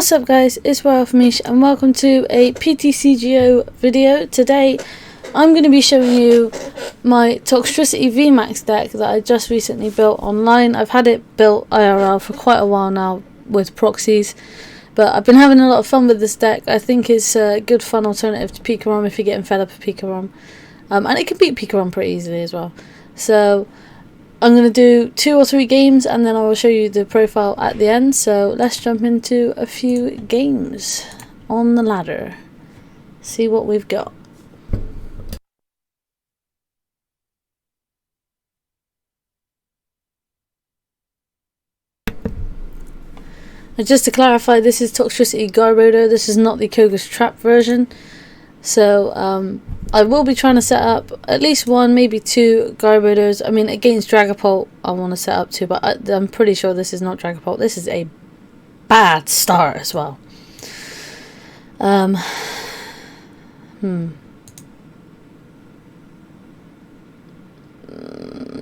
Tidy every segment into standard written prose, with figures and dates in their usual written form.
What's up guys, it's Mish and welcome to a PTCGO video. Today I'm going to be showing you my Toxtricity VMAX deck that I just recently built online. I've had it built IRL for quite a while now with proxies, but I've been having a lot of fun with this deck. I think it's a good fun alternative to Pikarom if you're getting fed up of Pikarom. And it can beat Pikarom pretty easily as well. So I'm going to do 2 or 3 games and then I will show you the profile at the end. So let's jump into a few games on the ladder. See what we've got. And just to clarify, this is Toxtricity Garbodor. This is not the Koga's Trap version. So I will be trying to set up at least 1, maybe 2 Garbodors. I mean, against Dragapult I want to set up 2, but I'm pretty sure this is not Dragapult. This is a bad start as well.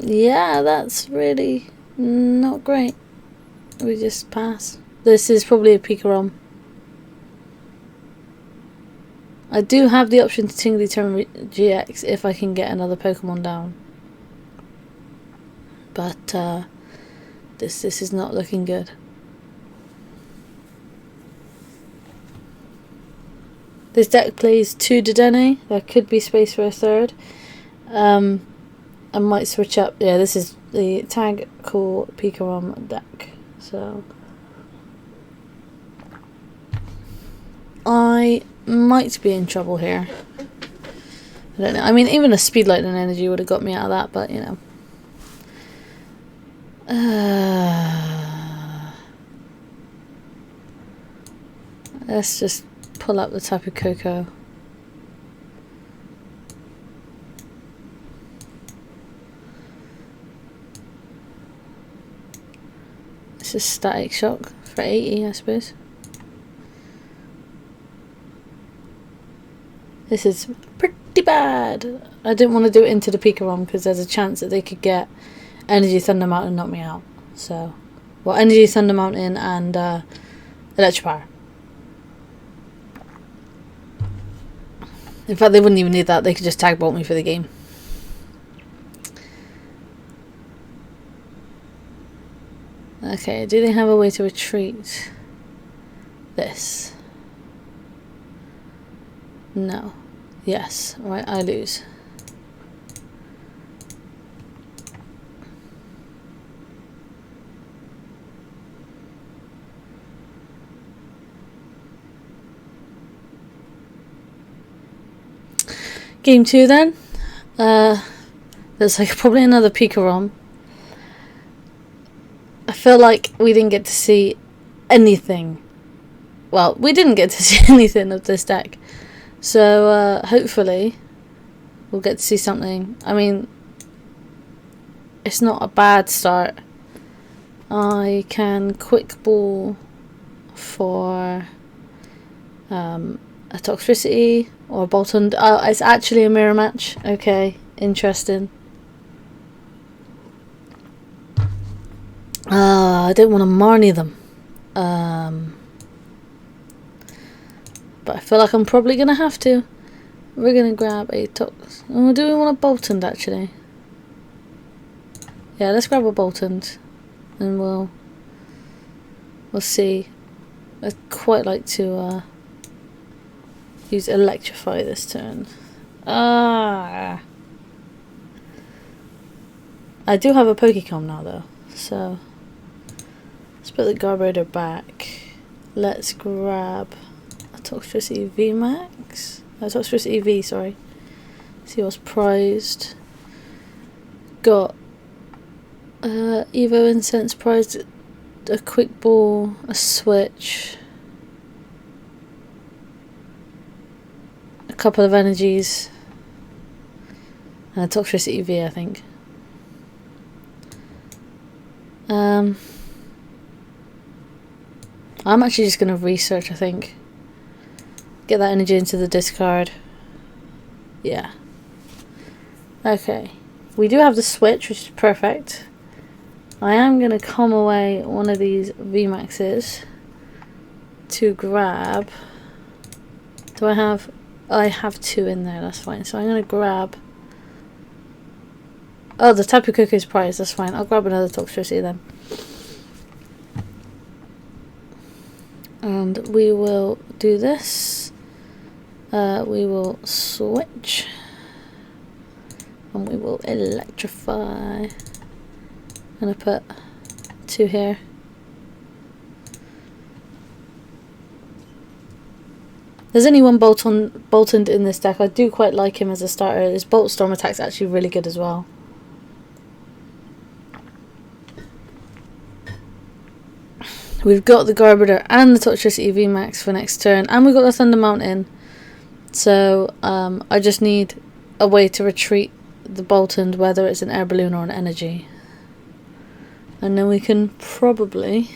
Yeah, that's really not great. We just pass. This is probably a Pikarom. I do have the option to Tingly Turn GX if I can get another Pokemon down. But this is not looking good. This deck plays 2 Dedenne. There could be space for a 3rd. I might switch up. Yeah, this is the Tag Call Pikarom deck. So I might be in trouble here. I don't know. I mean, even a Speed Lightning Energy would have got me out of that, but you know. Let's just pull up the Tapu Koko. This is Static Shock for 80, I suppose. This is pretty bad. I didn't want to do it into the Pikarom because there's a chance that they could get Energy Thunder Mountain and knock me out. So, well, Energy Thunder Mountain and Electropower. In fact, they wouldn't even need that. They could just Tag Bolt me for the game. Okay, do they have a way to retreat this? No. Yes. Right, I lose. Game 2 then. There's like probably another Pikarom. I feel like we didn't get to see anything. Well, we didn't get to see anything of this deck. So, hopefully, we'll get to see something. I mean, it's not a bad start. I can Quick Ball for a Toxtricity or a Boltund. It's actually a mirror match. Okay, interesting. I didn't want to Marnie them. But I feel like I'm probably going to have to. We're going to grab a Tox. Oh, do we want a Boltund actually? Yeah, let's grab a Boltund. And we'll see. I'd quite like to use Electrify this turn. I do have a Pokémon now though. So let's put the Garbodor back. Let's grab Toxtricity VMAX. Toxtricity V, sorry. See what's prized. Got Evo Incense prized, a Quick Ball, a Switch, a couple of energies, and a Toxtricity V, I think. I'm actually just going to research, I think. Get that energy into the discard. Yeah. Okay. We do have the switch, which is perfect. I am going to come away one of these VMAXs. to grab... Do I have... I have 2 in there, that's fine. So I'm going to grab... Oh, the Tapu Koko's prize, that's fine. I'll grab another Toxtricity then. And we will do this. We will switch. And we will electrify. I'm going to put 2 here. There's only one Boltund in this deck. I do quite like him as a starter. His Bolt Storm attack's actually really good as well. We've got the Garbodor and the Toxtricity VMAX for next turn, and we've got the Thunder Mountain. So I just need a way to retreat the Boltund, whether it's an Air Balloon or an Energy. And then we can probably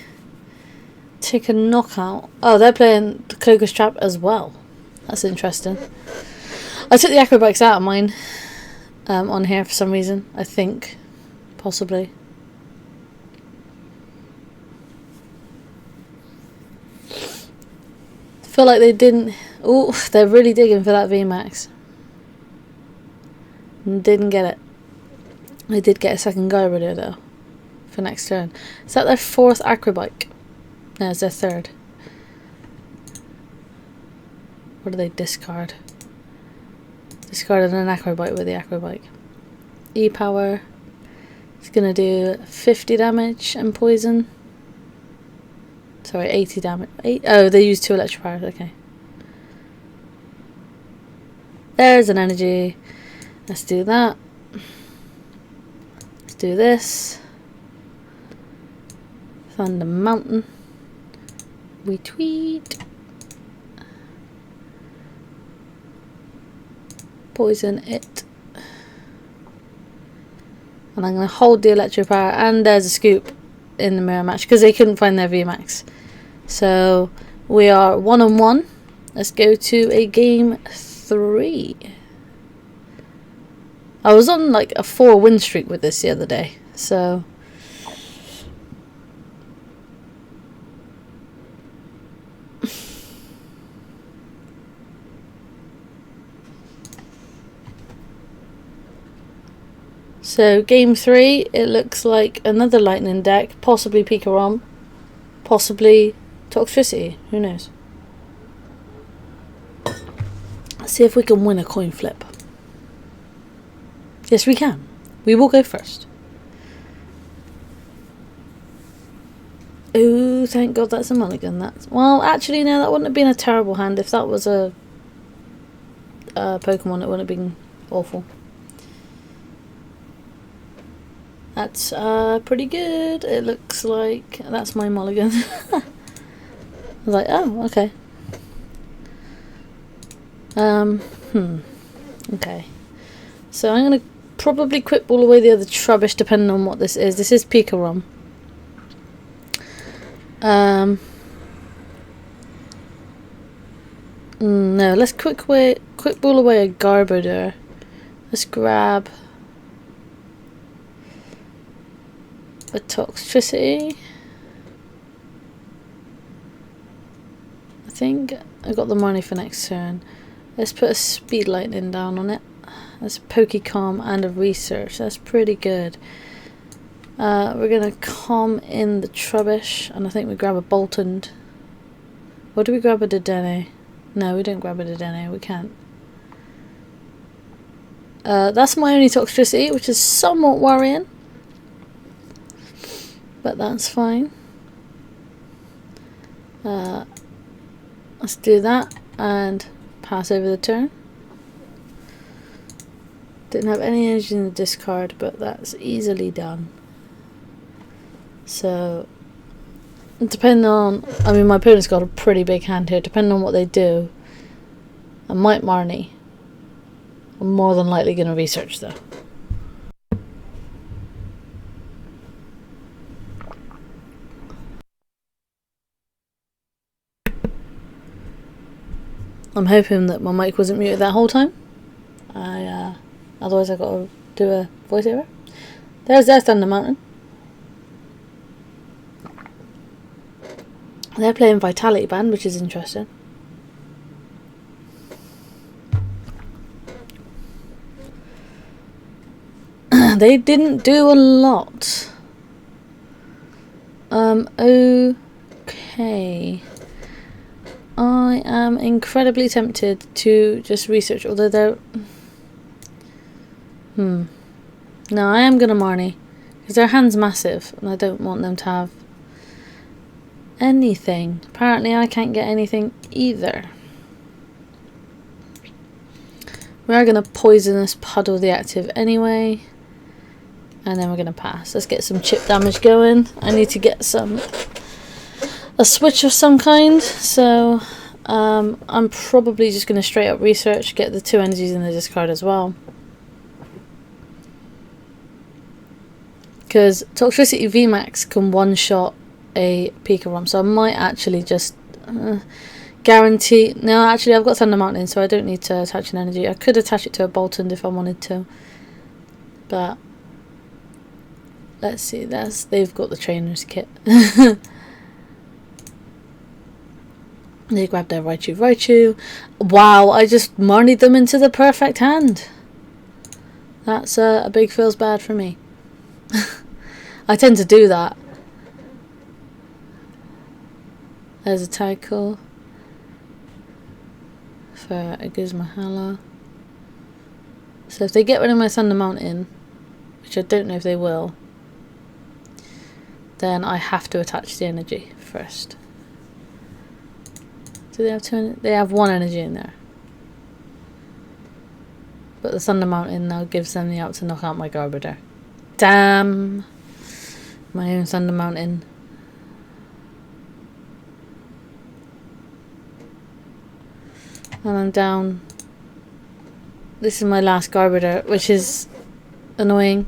take a knockout. Oh, they're playing the Koko's Trap as well. That's interesting. I took the Acrobikes out of mine on here for some reason, I think. Possibly. Feel like they didn't... Oh, they're really digging for that VMAX. Didn't get it. They did get a second Garbodor though. For next turn. Is that their 4th Acrobike? No, it's their 3rd. What do they discard? Discarded an Acrobike with the Acrobike. E-Power. It's going to do 50 damage and poison. Sorry, 80 damage. Oh, they used 2 Electropowers, okay. There's an energy. Let's do that. Let's do this. Thunder Mountain. We tweet. Poison it. And I'm going to hold the Electropower, and there's a scoop in the mirror match because they couldn't find their VMAX. So we are 1-on-1. Let's go to a game 3. I was on like a 4-win streak with this the other day, so game 3, it looks like another lightning deck, possibly Pikarom, possibly Toxtricity, who knows. Let's see if we can win a coin flip. Yes, we can. We will go first. Oh, thank God that's a mulligan. Well, actually, no, that wouldn't have been a terrible hand. If that was a Pokemon, it wouldn't have been awful. That's pretty good. It looks like that's my mulligan. I was like, oh, okay. Okay. So I'm gonna probably quick ball away the other Trubbish, depending on what this is. This is Pikarom. No, let's quick ball away a Garbodor. Let's grab a Toxtricity. I think I got the money for next turn. Let's put a Speed Lightning down on it. That's Pokecom and a Research. That's pretty good. We're gonna calm in the Trubbish, and I think we grab a Boltund. Or do we grab a Dedenne? No, we don't grab a Dedenne. We can't. That's my only Toxtricity, which is somewhat worrying. But that's fine. Let's do that and pass over the turn. Didn't have any energy in the discard, but that's easily done. So, depending on... I mean, my opponent's got a pretty big hand here. Depending on what they do, I might Marnie. I'm more than likely going to Research, though. I'm hoping that my mic wasn't muted that whole time. Otherwise I've got to do a voiceover. There's Thunder Mountain. They're playing Vitality Band, which is interesting. They didn't do a lot. Okay. I am incredibly tempted to just research, although they're... No, I am going to Marnie. Because their hand's massive, and I don't want them to have anything. Apparently I can't get anything either. We are going to Poisonous Puddle the active anyway. And then we're going to pass. Let's get some chip damage going. I need to get a switch of some kind. So I'm probably just going to straight up research. Get the 2 energies in the discard as well. Because Toxtricity VMAX can one-shot a Pikarom. So I might actually just guarantee... No, actually I've got Thunder Mountain, so I don't need to attach an energy. I could attach it to a Boltund if I wanted to. But... let's see, they've got the trainer's kit. They grabbed their Raichu. Wow, I just Marnied them into the perfect hand. That's a big feels bad for me. I tend to do that. There's a Tycho for a Gizmahala. So if they get rid of my Thunder Mountain, which I don't know if they will, then I have to attach the energy first. Do they have 2? They have 1 energy in there. But the Thunder Mountain now gives them the out to knock out my Garbodor. Damn! My own Thunder Mountain. And I'm down. This is my last Garbodor, which is annoying.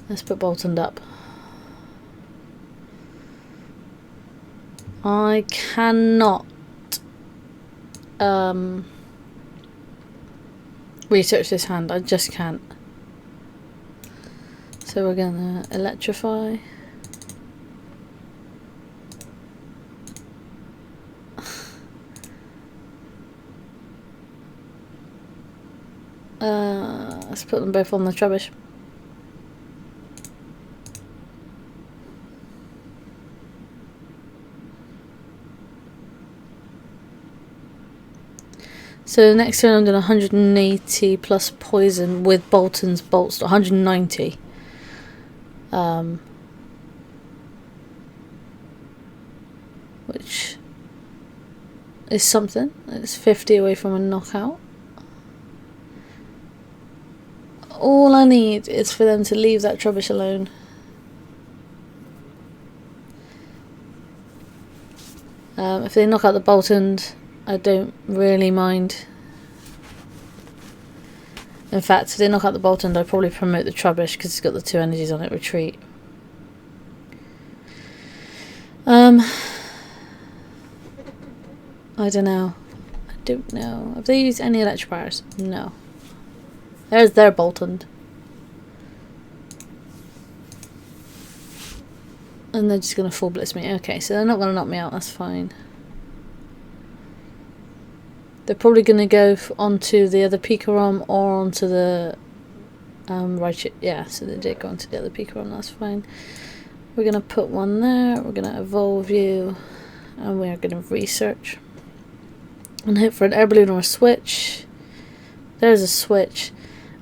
Let's put Boltund up. I cannot research this hand. I just can't. So we're gonna electrify. Let's put them both on the Trubbish. So next turn I'm doing 180 plus poison with Boltund's Bolts, 190. Which is something. It's 50 away from a knockout. All I need is for them to leave that Trubbish alone. If they knock out the Boltund, I don't really mind. In fact, if they knock out the Boltund, I'd probably promote the Trubbish because it's got the 2 energies on it. Retreat. I don't know. I don't know. Have they used any Electropowers? No. There's their Boltund. And they're just going to full blitz me. Okay, so they're not going to knock me out. That's fine. They're probably going to go onto the other Pikarom or onto the Raichu. Yeah, so they did go onto the other Pikarom. That's fine. We're going to put one there. We're going to evolve you. And we're going to research. And hit for an Air Balloon or a switch. There's a switch.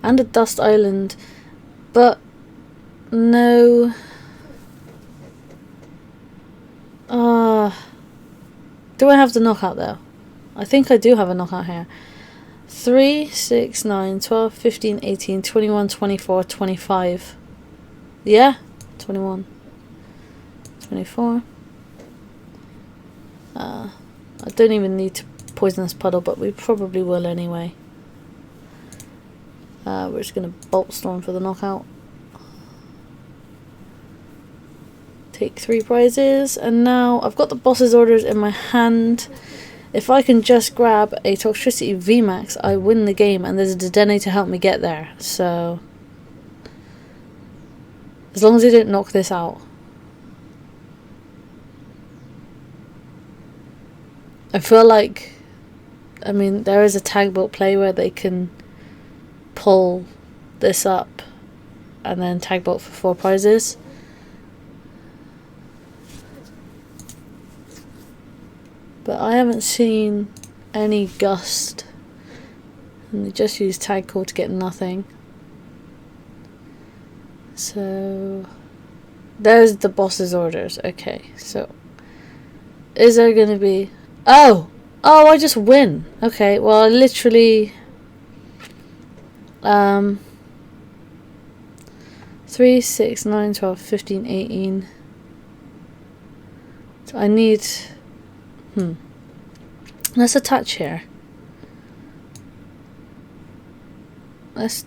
And a Dust Island. But no. Do I have the knockout though? I think I do have a knockout here. 3, 6, 9, 12, 15, 18, 21, 24, 25. Yeah? 21. 24. I don't even need to Poisonous Puddle, but we probably will anyway. We're just going to Bolt Storm for the knockout. Take 3 prizes, and now I've got the boss's orders in my hand. If I can just grab a Toxtricity VMAX, I win the game, and there's a Dedenne to help me get there. So, as long as they don't knock this out. I feel like, I mean, there is a tag built play where they can pull this up and then tag built for 4 prizes. But I haven't seen any Gust, and they just use tag call to get nothing. So there's the boss's orders. Okay, so is there gonna be, oh I just win. Okay, well I literally 3, 6, 9, 12, 15, 18. So I need let's attach here. Let's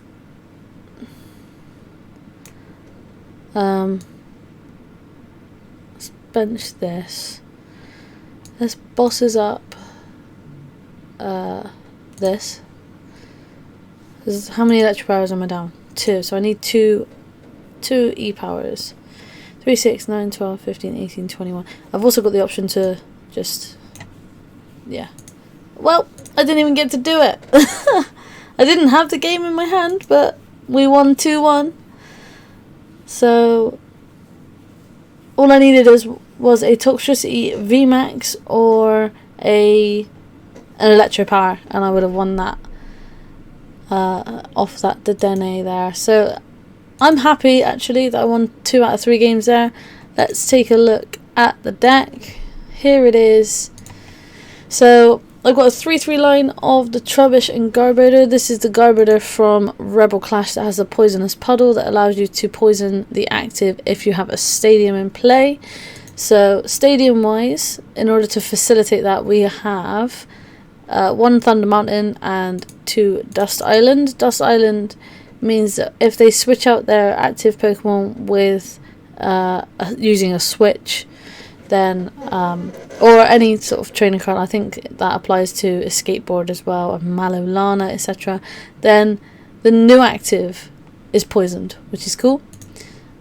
bench this. Let's bosses up this. How many Electropowers am I down? 2. So I need 2 E-powers. 3, 6, 9, 12, 15, 18, 21. I've also got the option to just, yeah. Well, I didn't even get to do it. I didn't have the game in my hand, but we won 2-1. So all I needed was a Toxtricity VMAX or an Electropower, and I would have won that off that Dedenne there. So I'm happy actually that I won 2 out of 3 games there. Let's take a look at the deck. Here it is. So I've got a 3-3 line of the Trubbish and Garbodor. This is the Garbodor from Rebel Clash that has a poisonous puddle that allows you to poison the active if you have a stadium in play. So stadium wise, in order to facilitate that, we have 1 Thunder Mountain and 2 Dust Island. Dust Island means that if they switch out their active Pokemon with using a switch, then or any sort of training card, I think that applies to a skateboard as well, a MacLeod, etc., then the new active is poisoned, which is cool.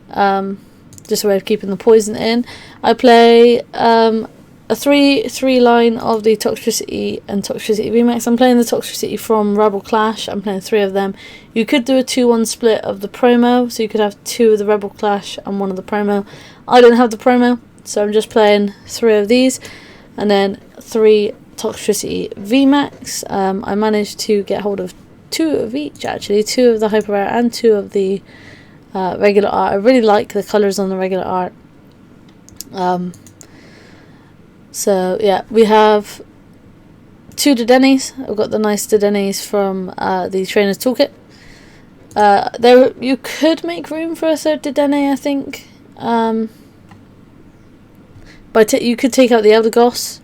Just a way of keeping the poison in. I play a 3-3 line of the Toxtricity and Toxtricity VMAX. I'm playing the Toxtricity from Rebel Clash. I'm playing 3 of them. You could do a 2-1 split of the promo, so you could have 2 of the Rebel Clash and 1 of the promo. I don't have the promo, so I'm just playing 3 of these, and then 3 Toxtricity VMAX. I managed to get hold of 2 of each, actually, 2 of the Hyper Rare and 2 of the regular art. I really like the colours on the regular art. So yeah, we have 2 Dedennes. I've got the nice Dedennes from the Trainer's Toolkit. There, you could make room for a 3rd Dedenne, I think. But you could take out the Eldegoss.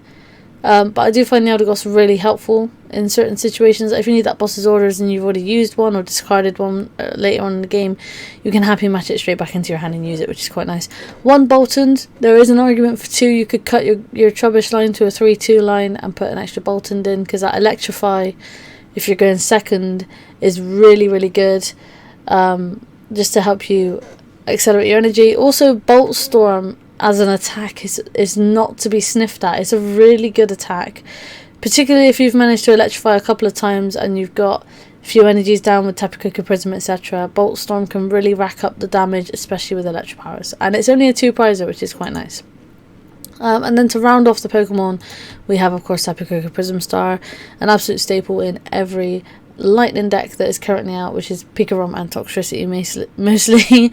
But I do find the Eldegoss really helpful in certain situations. If you need that boss's orders and you've already used one or discarded one later on in the game, you can happily match it straight back into your hand and use it, which is quite nice. 1 Boltund. There is an argument for 2. You could cut your Trubbish line to a 3-2 line and put an extra Boltund in, because that Electrify, if you're going second, is really, really good. Just to help you accelerate your energy. Also, Bolt Storm as an attack is not to be sniffed at. It's a really good attack, particularly if you've managed to electrify a couple of times and you've got a few energies down with Tapu Koko Prism, etc. Bolt Storm can really rack up the damage, especially with Electropowers, and it's only a 2-prizer, which is quite nice. And then to round off the Pokemon, we have of course Tapu Koko Prism Star, an absolute staple in every Lightning deck that is currently out, which is Pikarom and Toxtricity mostly.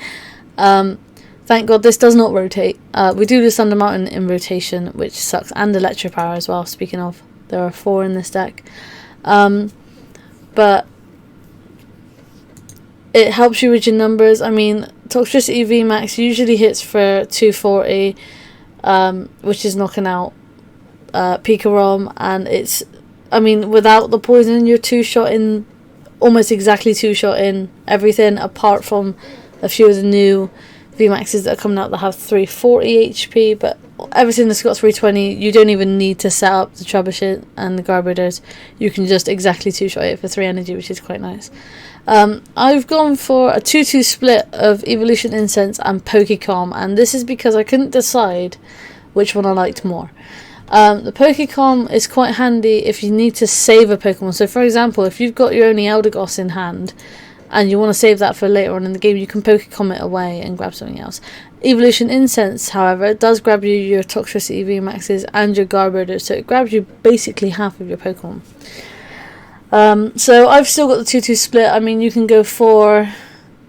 Thank God this does not rotate. We do the Thunder Mountain in rotation, which sucks, and Electropower as well. Speaking of, there are 4 in this deck. But it helps you with your numbers. I mean, Toxtricity VMAX usually hits for 240, which is knocking out Pikarom, and it's, I mean, without the poison, you're 2-shot in, almost exactly 2-shot in everything, apart from a few of the new VMAXs that are coming out that have 340 HP, but everything that's got 320, you don't even need to set up the Trubbish and the Garbodors. You can just exactly 2-shot it for 3 energy, which is quite nice. I've gone for a 2-2 split of Evolution Incense and Pokémon, and this is because I couldn't decide which one I liked more. The Pokécom is quite handy if you need to save a Pokemon. So for example, if you've got your only Eldegoss in hand and you want to save that for later on in the game, you can Pokécom it away and grab something else. Evolution Incense, however, does grab you your Toxtricity VMAXs and your Garbodor, so it grabs you basically half of your Pokemon. So I've still got the 2-2 split. I mean, you can go 4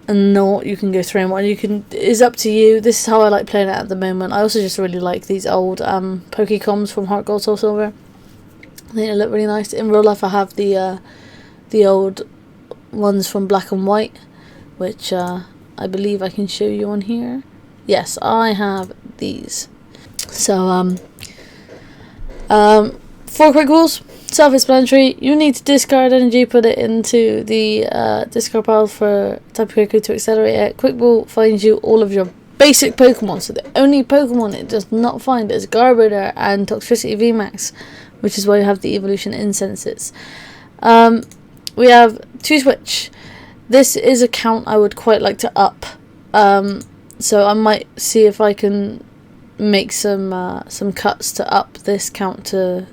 and 0, you can go 3 and 1, it's up to you. This is how I like playing it at the moment. I also just really like these old Pokécoms from Heart Gold Soul Silver. I think they look really nice. In real life I have the old ones from Black and White, which I believe I can show you on here. Yes, I have these. So 4 quick rules. Self-explanatory. You need to discard energy, put it into the discard pile for Tapu Koko to accelerate it. Quick rule finds you all of your basic Pokemon. So the only Pokemon it does not find is Garbodor and Toxtricity VMAX, which is why you have the Evolution Incenses. We have 2 switch. This is a count I would quite like to up. So I might see if I can make some cuts to up this count to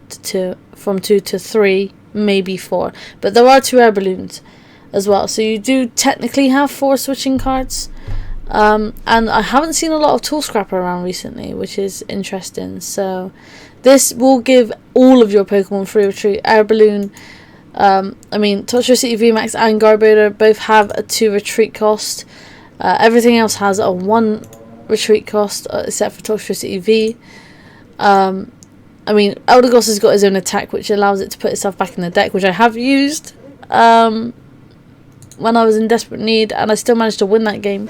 from 2 to 3, maybe 4. But there are 2 air balloons as well, so you do technically have 4 switching cards. And I haven't seen a lot of Tool Scrapper around recently, which is interesting. So this will give all of your Pokemon free retreat. Air balloon. I mean, Toxtricity VMAX and Garbodor both have a 2 retreat cost. Everything else has a 1 retreat cost, except for Toxtricity V. I mean, Eldegoss has got his own attack, which allows it to put itself back in the deck, which I have used when I was in desperate need, and I still managed to win that game.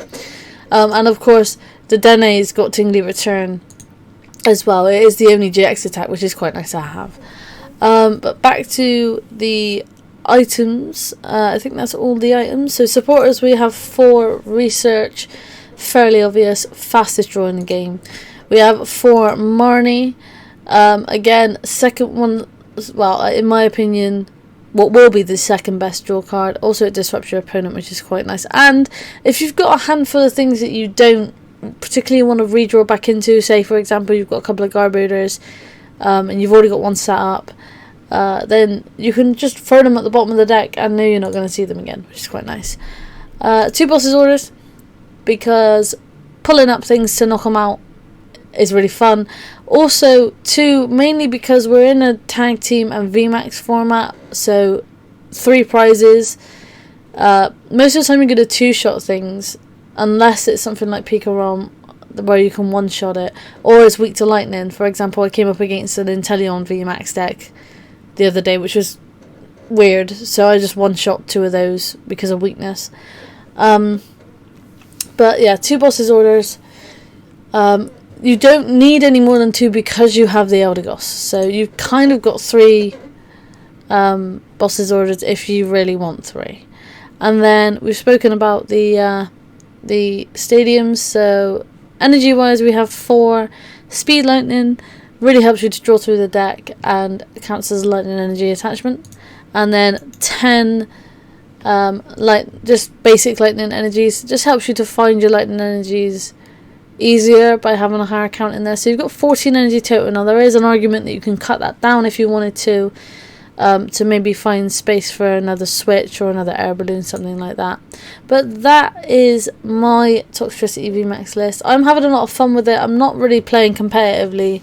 And of course, Dedenne's got Tingly Return as well. It is the only GX attack, which is quite nice to have. But back to the items. I think that's all the items. So supporters, we have 4 research, fairly obvious, fastest draw in the game. We have 4 Marnie. Again, second one, well, in my opinion, what will be the second best draw card. Also, it disrupts your opponent, which is quite nice. And if you've got a handful of things that you don't particularly want to redraw back into, say for example you've got a couple of Garbodors, and you've already got one set up, then you can just throw them at the bottom of the deck and know you're not going to see them again, which is quite nice. 2 bosses orders, because pulling up things to knock them out is really fun. Also 2, mainly because we're in a tag team and VMAX format, so 3 prizes. Most of the time you're going to 2-shot things, unless it's something like Pikarom where you can 1-shot it, or it's weak to lightning. For example, I came up against an Inteleon VMAX deck the other day, which was weird, so I just 1-shot 2 of those because of weakness. But yeah, 2 bosses orders. You don't need any more than 2 because you have the Eldegoss, so you've kind of got 3 bosses orders if you really want 3. And then we've spoken about the stadiums. So energy wise, we have 4. Speed lightning really helps you to draw through the deck and counts as a lightning energy attachment. And then 10 just basic lightning energies, just helps you to find your lightning energies easier by having a higher count in there. So you've got 14 energy total. Now there is an argument that you can cut that down if you wanted to maybe find space for another switch or another air balloon, something like that. But that is my Toxtricity VMAX list. I'm having a lot of fun with it. I'm not really playing competitively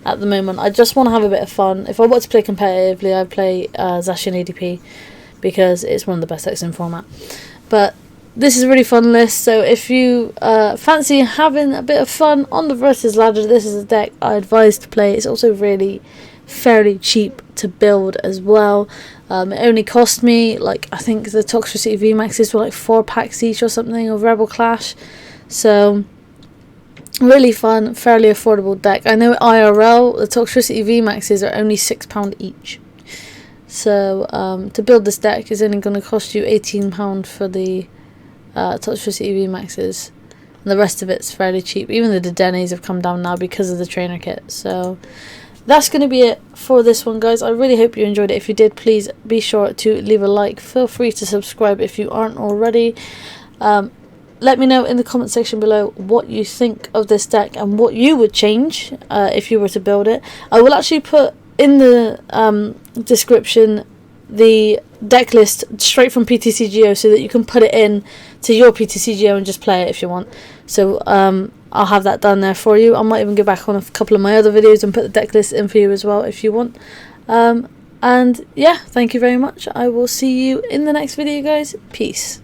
at the moment. I just want to have a bit of fun. If I want to play competitively, I play Zacian ADP, because it's one of the best decks in format. But this is a really fun list, so if you fancy having a bit of fun on the versus ladder, this is a deck I advise to play. It's also really fairly cheap to build as well. It only cost me, like, I think the Toxtricity VMAXs were like 4 packs each or something of Rebel Clash. So really fun, fairly affordable deck. I know IRL, the Toxtricity VMAXs are only £6 each. So to build this deck is only going to cost you £18 for the Toxtricity VMAXs, and the rest of it's fairly cheap. Even the Dedennes have come down now because of the trainer kit. So that's going to be it for this one, guys. I really hope you enjoyed it. If you did, please be sure to leave a like. Feel free to subscribe if you aren't already. let me know in the comment section below what you think of this deck and what you would change if you were to build it. I will actually put in the description the deck list straight from PTCGO so that you can put it in to your PTCGO and just play it if you want. So I'll have that done there for you. I might even go back on a couple of my other videos and put the deck list in for you as well if you want. And yeah, thank you very much. I will see you in the next video, guys. Peace.